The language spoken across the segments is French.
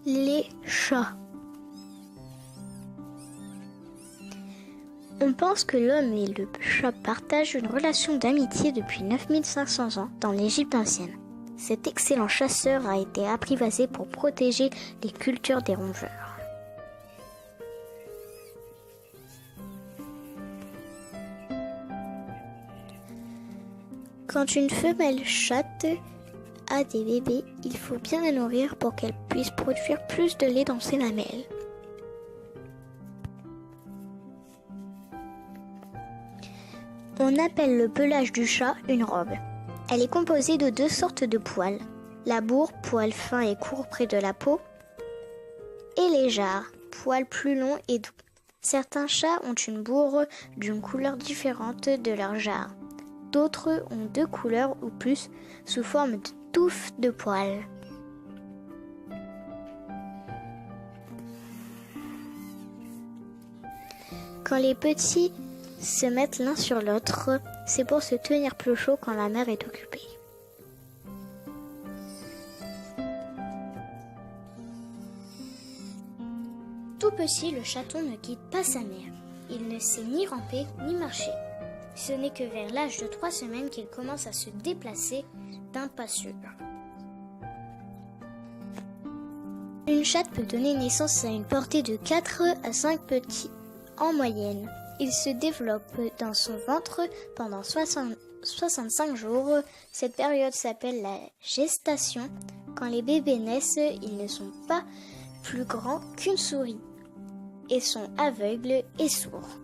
Les chats. On pense que l'homme et le chat partagent une relation d'amitié depuis 9500 ans dans l'Égypte ancienne. Cet excellent chasseur a été apprivoisé pour protéger les cultures des rongeurs. Quand une femelle chatte a des bébés, il faut bien la nourrir pour qu'elle puisse produire plus de lait dans ses mamelles. On appelle le pelage du chat une robe. Elle est composée de 2 sortes de poils. La bourre, poil fin et court près de la peau, et les jarres, poils plus longs et doux. Certains chats ont une bourre d'une couleur différente de leur jarre. D'autres ont 2 couleurs ou plus sous forme de touffes de poils. Quand les petits se mettent l'un sur l'autre, c'est pour se tenir plus chaud quand la mère est occupée. Tout petit, le chaton ne quitte pas sa mère. Il ne sait ni ramper ni marcher. Ce n'est que vers l'âge de 3 semaines qu'il commence à se déplacer d'un pas sûr. Une chatte peut donner naissance à une portée de 4 à 5 petits en moyenne. Il se développe dans son ventre pendant 65 jours. Cette période s'appelle la gestation. Quand les bébés naissent, ils ne sont pas plus grands qu'une souris et sont aveugles et sourds.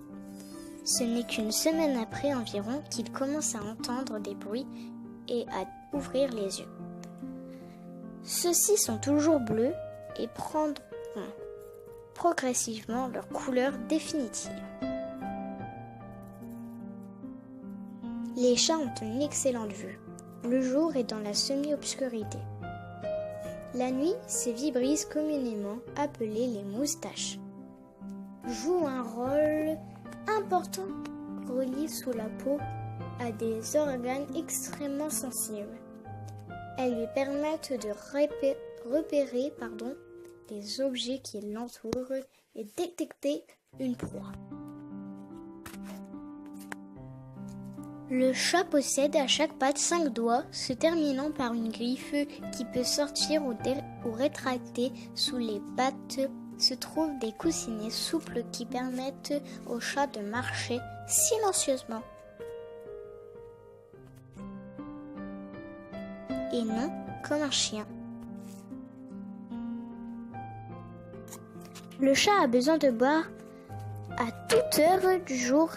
Ce n'est qu'une semaine après environ qu'ils commencent à entendre des bruits et à ouvrir les yeux. Ceux-ci sont toujours bleus et prendront progressivement leur couleur définitive. Les chats ont une excellente vue. Le jour est dans la semi-obscurité. La nuit, ces vibrisses communément appelées les moustaches jouent un rôle important relié sous la peau à des organes extrêmement sensibles. Elles lui permettent de repérer les objets qui l'entourent et détecter une proie. Le chat possède à chaque patte 5 doigts, se terminant par une griffe qui peut sortir ou rétracter. Sous les pattes se trouvent des coussinets souples qui permettent au chat de marcher silencieusement. Et non comme un chien. Le chat a besoin de boire à toute heure du jour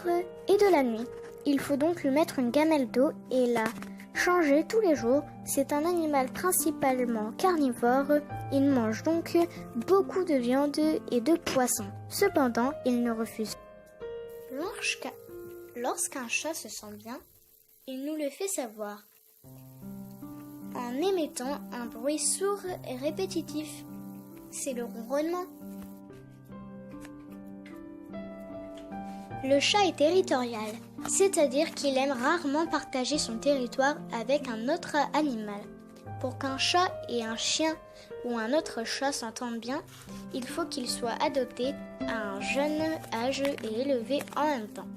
et de la nuit. Il faut donc lui mettre une gamelle d'eau et la changer tous les jours. C'est un animal principalement carnivore. Il mange donc beaucoup de viande et de poisson. Cependant, il ne refuse pas. Lorsqu'un chat se sent bien, il nous le fait savoir en émettant un bruit sourd et répétitif. C'est le ronronnement. Le chat est territorial, c'est-à-dire qu'il aime rarement partager son territoire avec un autre animal. Pour qu'un chat et un chien ou un autre chat s'entendent bien, il faut qu'ils soient adoptés à un jeune âge et élevés en même temps.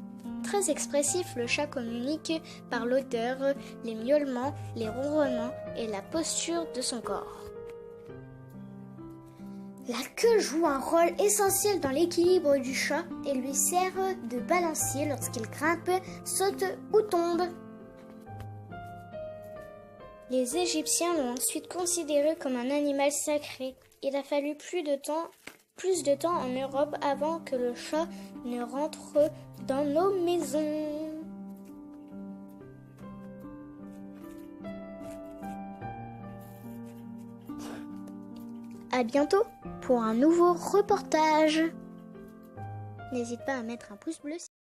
Très expressif, le chat communique par l'odeur, les miaulements, les ronronnements et la posture de son corps. La queue joue un rôle essentiel dans l'équilibre du chat et lui sert de balancier lorsqu'il grimpe, saute ou tombe. Les Égyptiens l'ont ensuite considéré comme un animal sacré. Il a fallu plus de temps en Europe avant que le chat ne rentre dans nos maisons. À bientôt pour un nouveau reportage. N'hésite pas à mettre un pouce bleu.